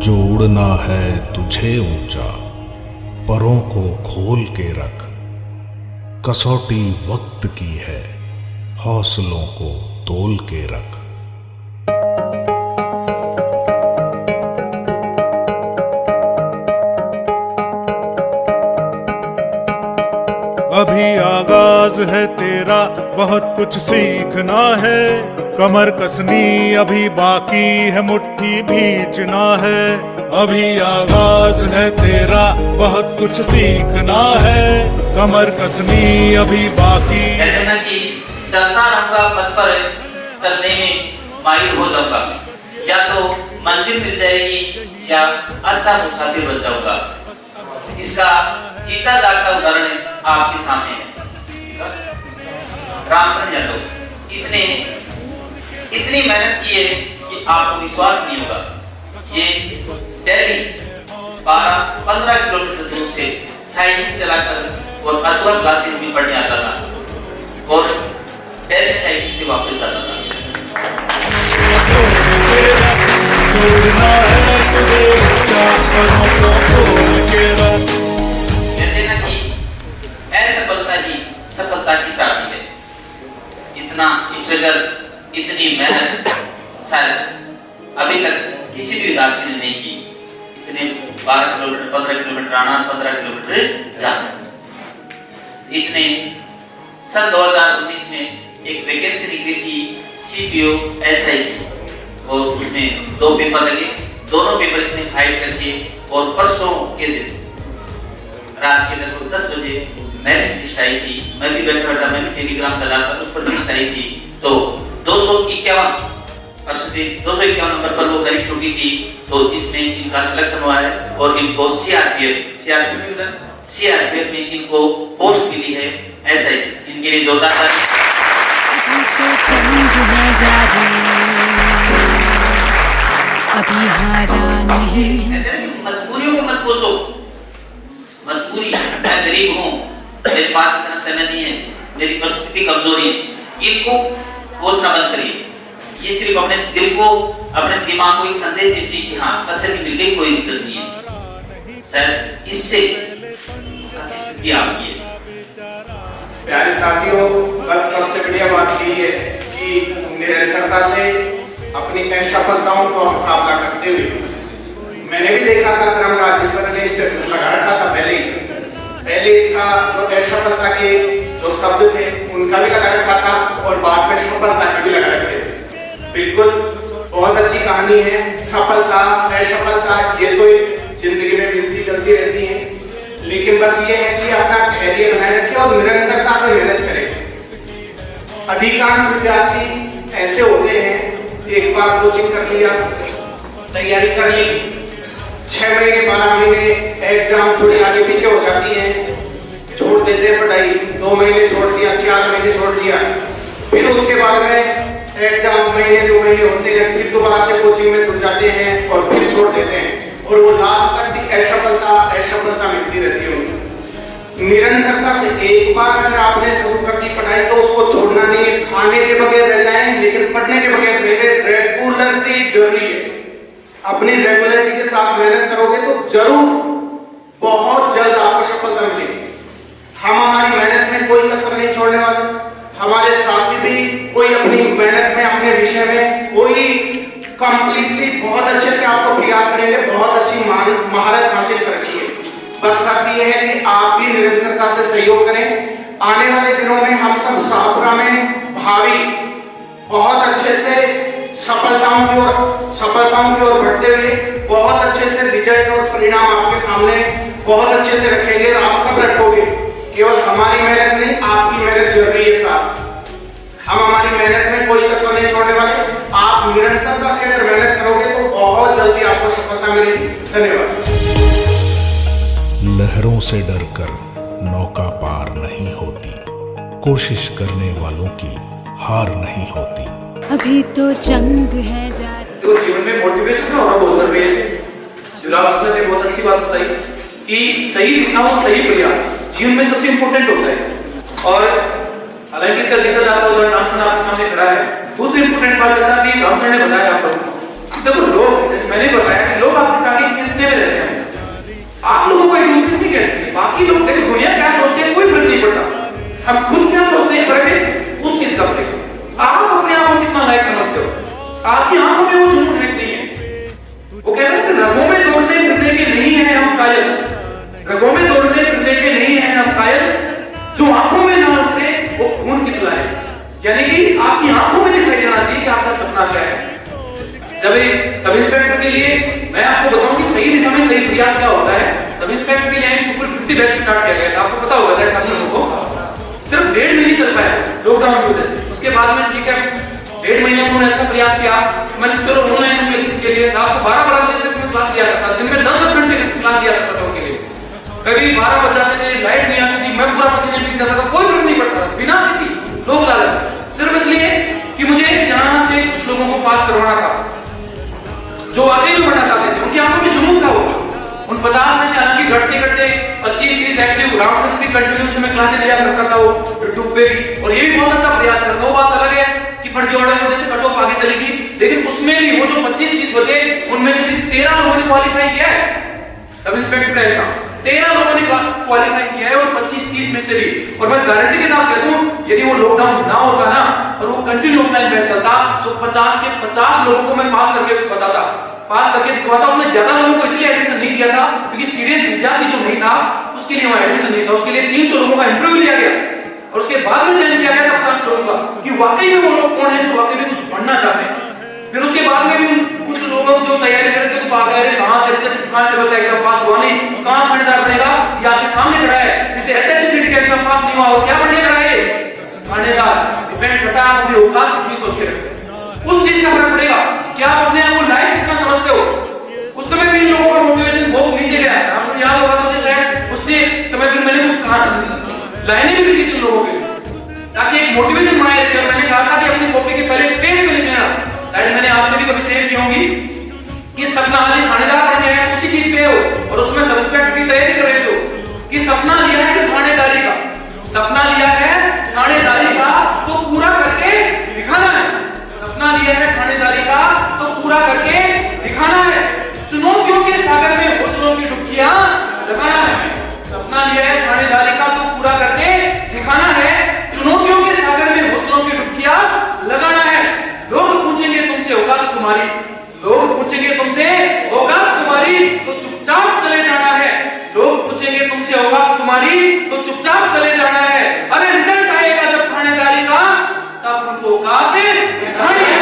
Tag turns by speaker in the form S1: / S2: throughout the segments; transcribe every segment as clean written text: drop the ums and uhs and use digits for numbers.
S1: जो उड़ना है तुझे ऊंचा, परों को खोल के रख। कसौटी वक्त की है, हौसलों को तोल के रख।
S2: अभी आगाज है तेरा, बहुत कुछ सीखना है। कमर कसनी अभी बाकी है, मुट्ठी भींचना है। अभी आगाज है तेरा, बहुत कुछ सीखना है। कमर कसनी अभी बाकी।
S3: कहते ना कि चलता रहूंगा पथ पर, चलने में माहिर हो जाऊंगा। या तो मंजिल मिल जाएगी या अच्छा मुसाफिर बन जाऊंगा। इसका जीता जागता उदाहरण आपके सामने है। रामचंद्र यादव, इसने इतनी मेहनत की है कि आपको विश्वास नहीं होगा। ये दिल्ली 12-15 किलोमीटर दूर से साइकिल चलाकर और असवर क्लासेस में पढ़ने आता था और दिल्ली साइकिल से वापस आता था। कहते ना कि असफलता ही सफलता की चाबी है। इतना स्ट्रगल, इतनी मेहनत शायद अभी तक किसी भी विद्यार्थी ने नहीं की। इतने 12 किलोमीटर, 15 किलोमीटर आना, 15 किलोमीटर जाना। इसने सन 2019 में एक वैकेंसी निकली थी CPO SI, और उसमें 2 पेपर लगे। दोनों पेपर इसने फाइल करके और परसों के दिन रात के लगभग 10 बजे मेरिट लिस्ट आई थी। मैं भी बैठा मैं भी टेलीग्राम चलाकर उस पर लिस्ट आई थी। तो 251 नंबर पर वो मेरिट छुट्टी थी, तो जिसमें इनका सिलेक्शन हुआ है और इनको CRPF में इनको पोस्ट मिली है। ऐसा ही इनके लिए जोरदार ताली।
S4: अभी हारा नहीं है।
S3: मजबूरियों को मत कोसो। मजबूरी, मैं गरीब हूँ, मेरे पास इतना समय नहीं है, मेरी परिस्थिति कमजोरी है, इनको कोसना बंद करिए। ये सिर्फ अपने दिल को, अपने दिमाग को एक संदेश देती है कि हाँ तसल्ली मिल गई, कोई दिक्कत नहीं है। शायद इससे अच्छी स्थिति आपकी है।
S5: प्यारे साथियों, बस सबसे बढ़िया बात यही है कि निरंतरता से अपनी असफलताओं का मुकाबला करते हुए, मैंने भी देखा था धर्मराज सर ने स्टेटस लगा रखा था पहले इसका जो असफलता के जो शब्द थे उनका भी लगा रखा था और बाद में सफलता के भी लगा रखे थे। बिल्कुल बहुत अच्छी कहानी है। सफलता असफलता ये तो जिंदगी में मिलती चलती रहती है, लेकिन बस ये है कि अपना धैर्य बनाए रखें और निरंतरता से मेहनत करें। अधिकांश विद्यार्थी ऐसे होते हैं, एक बार कोचिंग कर लिया, तैयारी कर ली, 6 महीने 12 महीने एग्जाम थोड़ी आगे पीछे हो जाती है, छोड़ देते हैं पढ़ाई। 2 महीने छोड़ दिया, 4 महीने छोड़ दिया, फिर उसके बाद में एग्जाम महीने 2 महीने होते हैं, फिर दोबारा से कोचिंग में जुट जाते हैं और फिर छोड़ देते हैं और वो लास्ट तक भी असफलता मिलती रहती है उनको। निरंतरता से एक बार अगर आपने शुरू कर दी पढ़ाई तो उसको छोड़ना नहीं है। खाने के बगैर रह जाएं लेकिन पढ़ने के बगैर नहीं। रेगुलरिटी जरूरी है। अपनी रेगुलरिटी के साथ मेहनत करोगे तो जरूर बहुत जल्द आपको सफलता मिलेगी। हम हमारी मेहनत में कोई कसर नहीं छोड़ने वाले। हमारे साथी भी कोई अपनी मेहनत में, अपने विषय में कोई कंप्लीटली बहुत अच्छे से आपको प्रयास करेंगे, बहुत अच्छी महारत हासिल करेंगे। बस शर्त यह है कि आप भी निरंतरता से सहयोग करें। आने वाले दिनों में हम सब शाहपुरा में भावी बहुत अच्छे से सफलताओं की ओर बढ़ते हुए बहुत अच्छे से रिजल्ट और परिणाम आपके सामने बहुत अच्छे से रखेंगे और आप सब रखोगे। केवल हमारी मेहनत नहीं, आपकी मेहनत जरूरी है साथ। हम हमारी मेहनत में कोई कसर नहीं छोड़ने वाले। आप निरंतरता से अगर मेहनत करोगे तो बहुत जल्दी आपको सफलता मिलेगी। धन्यवाद।
S1: लहरों से डरकर नौका पार नहीं होती, कोशिश करने वालों की हार नहीं होती।
S4: अभी तो जंग है जारी।
S6: तो जीवन में मोटिवेशन होना बहुत जरूरी है। शिवराज सर ने बहुत अच्छी बात बताई कि सही दिशा और सही प्रयास जीवन में सबसे इम्पोर्टेंट होता है। और हालांकि इसका जिक्र जाता हुआ रामचंद्र आपके सामने खड़ा है। दूसरी इम्पोर्टेंट बात जैसा कि रामचंद्र ने बताया आप लोगों को, देखो लोग, जैसे मैंने बताया कि लोग आपको बाकी लोग देखो दुनिया क्या सोचते हैं कोई फर्क नहीं पड़ता, हम खुद क्या सोचते हैं फर्क है उस चीज का फर्क है। आप अपने आप को कितना लायक समझते हो, आपकी आंखों में वो झूठ नहीं है। वो कहते हैं कि रगों में दौड़ने फिरने के नहीं है हम कायल, रगों में दौड़ने फिरने के नहीं है हम कायल, जो आंखों में ना उतरे वो खून किस लाए। यानी कि आपकी आंखों में दिखाई देना चाहिए कि आपका सपना क्या है। जब सब इंस्पेक्टर के लिए मैं आपको बताऊं कि सही दिशा में सही प्रयास क्या होता है। सब इंस्पेक्टर के लिए सुपर 50 बैच स्टार्ट किया गया था, आपको पता होगा शायद आप लोगों को। सिर्फ 1.5 महीने चल पाया लॉकडाउन की वजह से, उसके बाद में ठीक है 1.5 महीने में उन्होंने अच्छा प्रयास किया। मैंने चलो ऑनलाइन के लिए आपको 12 बजे तक मैं क्लास लिया करता, दिन में 10 घंटे क्लास लिया करता था उनके लिए। कभी 12 बज जाते थे, लाइट नहीं आती थी, मैं पूरा पसीने भीग जाता था, कोई फर्क नहीं पड़ता बिना किसी लोग लालच, सिर्फ इसलिए कि मुझे यहाँ से कुछ लोगों को पास करवाना था जो वाकई में पढ़ना चाहते थे। उनकी आंखों में जुनून था वो। उन 50 में से हालांकि घटते घटते 25-30 एक्टिव राउंड से भी कंटिन्यूस में क्लासेस लिया करता था वो यूट्यूब पे भी, और ये भी बहुत अच्छा प्रयास करता। वो बात अलग है कि फर्जीवाड़े की वजह से कट ऑफ आगे चलेगी, लेकिन उसमें भी वो जो 25-30 बचे उनमें से भी 13 लोगों ने क्वालिफाई किया है सब इंस्पेक्टर का एग्जाम। 13 लोगों ने क्वालिफाई किया है और 25-30 में से भी। और मैं गारंटी के साथ कहता हूं यदि वो लॉकडाउन ना होता ना और वो कंटिन्यू ऑनलाइन बैच चलता तो 50 के 50 लोगों को मैं पास करके बताता, पास करके दिखवाता। उसमें ज्यादा लोगों को इसलिए एडमिशन नहीं दिया था क्योंकि सीरियस विद्यार्थी जो नहीं था उसके लिए वहां एडमिशन नहीं था। उसके लिए 300 लोगों का इंटरव्यू लिया गया और उसके बाद में चयन किया गया था 50 लोगों का कि वाकई में वो लोग कौन है जो वाकई में कुछ पढ़ना चाहते हैं। फिर उसके बाद में भी कुछ लोगों जो तैयारी कर रहे थे तो कहां तेरे से कांस्टेबल का एग्जाम पास हुआ नहीं, कहां थानेदार बनेगा, ये आपके सामने खड़ा है। जिसे एसएससी का एग्जाम पास नहीं हुआ और क्या बनने खड़ा है थानेदार। डिपेंड करता है आप अपनी औकात कितनी सोच के रखते हैं, उस चीज का फर्क पड़ेगा कि आप अपने आप को लायक कितना समझते हो। उस समय भी इन लोगों का मोटिवेशन बहुत नीचे गया है, आपको याद होगा तो शायद उससे समय फिर मैंने कुछ कहा लाइनें भी लिखी थी लोगों के ताकि एक मोटिवेशन बनाए रखे। और मैंने कहा था कि अपनी कॉपी के पहले पेज पे लिखना, शायद मैंने आपसे भी कभी शेयर की होगी कि सपना आज थानेदार बन गया है, उसी चीज पे हो और उसमें सब इंस्पेक्टर की तैयारी कर रहे हो कि सपना लिया है थानेदारी का, सपना लिया है थानेदारी का तो पूरा करके दिखाना है। सपना लिया है थानेदारी का तो पूरा करके दिखाना है। चुनौतियों के सागर में हौसलों की डुबकियां लगाना है। सपना लिया है थानेदारी का तो पूरा करके दिखाना है। चुनौतियों के सागर में हौसलों की डुबकियां लगाना है। लोग पूछेंगे तुमसे औकात तुम्हारी, लोग पूछेंगे तुमसे औकात तुम्हारी तो चुपचाप चले जाना है। लोग पूछेंगे तुमसे औकात तुम्हारी तो चुपचाप चले जाना है। अरे रिजल्ट आएगा जब थानेदारी का तब उनको औकात दिखानी है।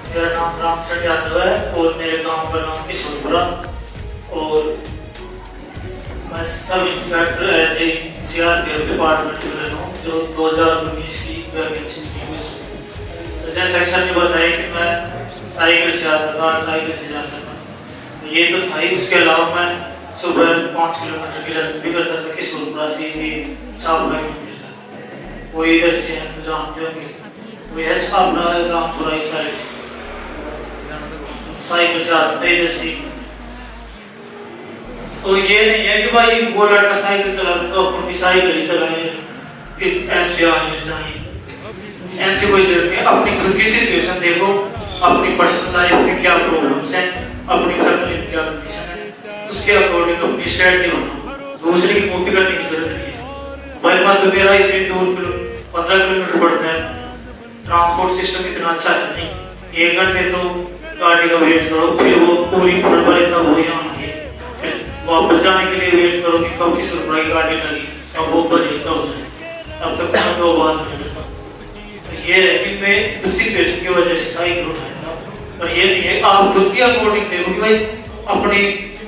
S7: मेरा नाम रामचंद्र यादव है और मेरे गांव का नाम किशोरपुरा और मैं sub inspector as a CRPF department में हूँ जो 2019 की वैकेंसी हुई। जैसे सेक्शन में बताया कि मैं साइकिल से आता था, साइकिल से जाता था, ये तो था ही। उसके अलावा मैं सुबह 5 किलोमीटर की रनिंग भी करता था किशोरपुरा से भी छापरा किलोमीटर। वो इधर से हैं तो जानते होंगे, वो है छापरा रामपुरा इस साइकिल से आता था इधर से। तो ये नहीं है कि भाई वो लड़का साइकिल चलाता तो अपन भी साइकिल ही चलाए, ऐसे आने जाए, ऐसे कोई जरूरत नहीं। अपनी खुद की सिचुएशन देखो, अपनी पर्सनल लाइफ में क्या प्रॉब्लम्स हैं, अपनी फैमिली में क्या कंडीशन है, उसके अकॉर्डिंग अपनी स्ट्रेटजी बनाओ। दूसरे की कॉपी करने की जरूरत नहीं है। भाई बात तो मेरा इतनी दूर 15 किलोमीटर पड़ता है, ट्रांसपोर्ट सिस्टम इतना अच्छा है नहीं। 1 घंटे तो गाड़ी का वेट करो, फिर वो पूरी फुटबॉल इतना हो यहाँ वापस जाने के लिए वेट करो कि कब किस रुपये की गाड़ी लगी, अब वो बनी कब जाए, तब तक मैं 2 बार मिल जाता। तो ये है कि मैं उस सिचुएशन की वजह से साइकिल उठाया था। पर ये नहीं है आप खुद के अकॉर्डिंग देखो कि भाई अपनी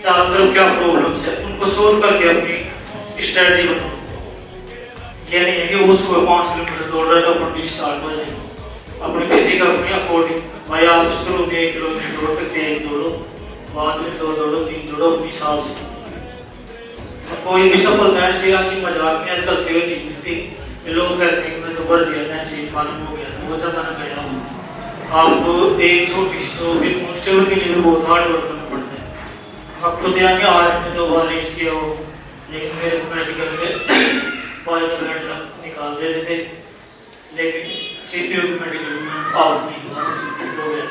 S7: चारों तरफ क्या प्रॉब्लम्स है, उनको सोल्व करके अपनी स्ट्रेटजी बनाओ। ये नहीं है कि वो सुबह 5 किलोमीटर दौड़ रहा है तो अपन भी स्टार्ट हो जाएगा। अपनी फिजिक अपने अकॉर्डिंग, भाई आप शुरू में 1 किलोमीटर दौड़ सकते हैं, 1 दौड़ो, बाद में 2 दौड़ो, 3 दौड़ो, अपने हिसाब से। कोई भी सफलता ऐसे हंसी मजाक में चलते हुए नहीं मिलती। लोग कहते हैं कि मैं तो भर दिया था, ऐसे मालूम हो गया, वो जमाना गया। आपको एक छोटी सी कांस्टेबल के लिए बहुत हार्ड वर्क करना पड़ता है। आप खुद आगे आर्मी में 2 बार रेस किया हो, लेकिन मेरे मेडिकल में बायोमेट्रिक निकाल देते थे, लेकिन सीपीयू के मेडिकल में आउट नहीं हुआ, हो गया।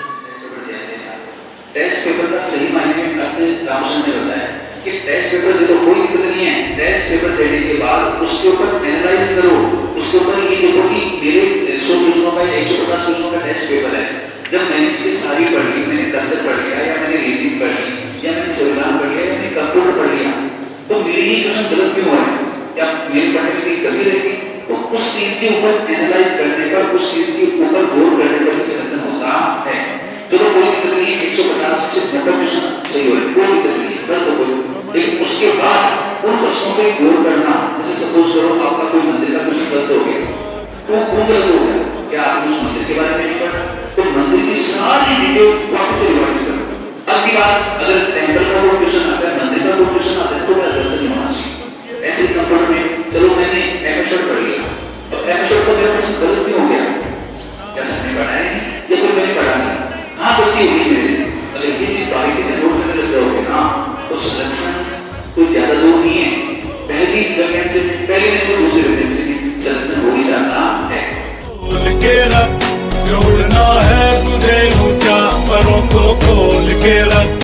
S8: टेस्ट पेपर का सही मायने में रामचंद्र ने बताया कि टेस्ट पेपर दे दो, कोई दिक्कत नहीं है। टेस्ट पेपर देने के बाद उसके ऊपर एनालाइज करो, उसके ऊपर ये देखो कि मेरे 100 क्वेश्चनों का 150 क्वेश्चनों का टेस्ट पेपर है। जब मैंने इसकी सारी पढ़ ली, मैंने कंसेप्ट पढ़ लिया या मैंने रीजनिंग पढ़ ली या मैंने संविधान पढ़ लिया या मैंने कंप्यूटर पढ़ लिया, तो मेरे ही क्वेश्चन गलत क्यों हो रहे हैं या मेरी पढ़ने में कोई कमी रहेगी? तो उस चीज के ऊपर एनालाइज करने पर, उस चीज के ऊपर गौर करने पर ही सिलेक्शन होता है। चलो कोई दिक्कत नहीं है, 150 में से 90 क्वेश्चन सही हो रहे, कोई दिक्कत नहीं है, कर दो कोई, लेकिन उसके बाद उन प्रश्नों पे गौर करना। जैसे सपोज करो आपका कोई मंदिर का क्वेश्चन गलत हो गया, तो क्यों गलत हो गया? क्या आपने उस मंदिर के बारे में नहीं पढ़ा? तो मंदिर की सारी डिटेल वापस से रिवाइज करो। अगली बार अगर टेंपल का कोई क्वेश्चन आता है, मंदिर का कोई क्वेश्चन आता है, तो मेरा गलत नहीं होना चाहिए। ऐसे ही कंप्यूटर में चलो मैंने एमएशॉट पढ़ लिया, अब एमएशॉट का मेरा क्वेश्चन गलत नहीं हो गया, क्या सर ने पढ़ा है या कोई मैंने पढ़ा नहीं? हाँ गलती होगी मेरे से, अगर ये चीज बारीकी से नोट करने लग जाओगे ना, तो सिलेक्शन कोई ज्यादा दूर नहीं है। पहली वैकेंसी में, पहले नहीं तो दूसरी वैकेंसी में सिलेक्शन हो ही जाता है।
S2: खोल के रख, जोड़ना है तुझे ऊंचा, परों को खोल के रख।